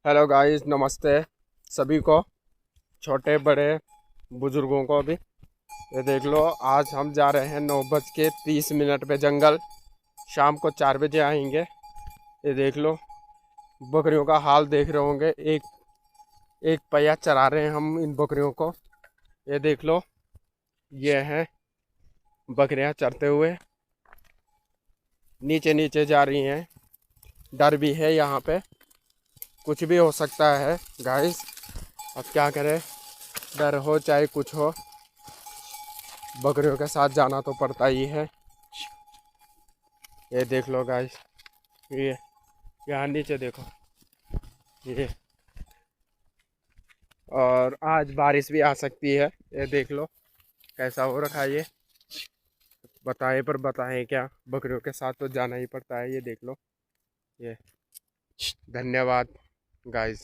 Hello guys, नमस्ते सभी को, छोटे बड़े बुजुर्गों को भी। ये देख लो, आज हम जा रहे हैं 9:30 पे जंगल। शाम को 4 बजे आएंगे। ये देख लो, बकरियों का हाल देख रहे होंगे। एक एक पहिया चरा रहे हैं हम इन बकरियों को। ये देख लो, ये हैं बकरियां चरते हुए, नीचे नीचे जा रही हैं। डर भी है यहाँ पे, कुछ भी हो सकता है गाइस। अब क्या करें, डर हो चाहे कुछ हो, बकरियों के साथ जाना तो पड़ता ही है। ये देख लो गाइस, ये यहाँ नीचे देखो ये। और आज बारिश भी आ सकती है। ये देख लो कैसा हो रखा है ये। बताएं पर बताएं क्या, बकरियों के साथ तो जाना ही पड़ता है। ये देख लो ये। धन्यवाद गाइस।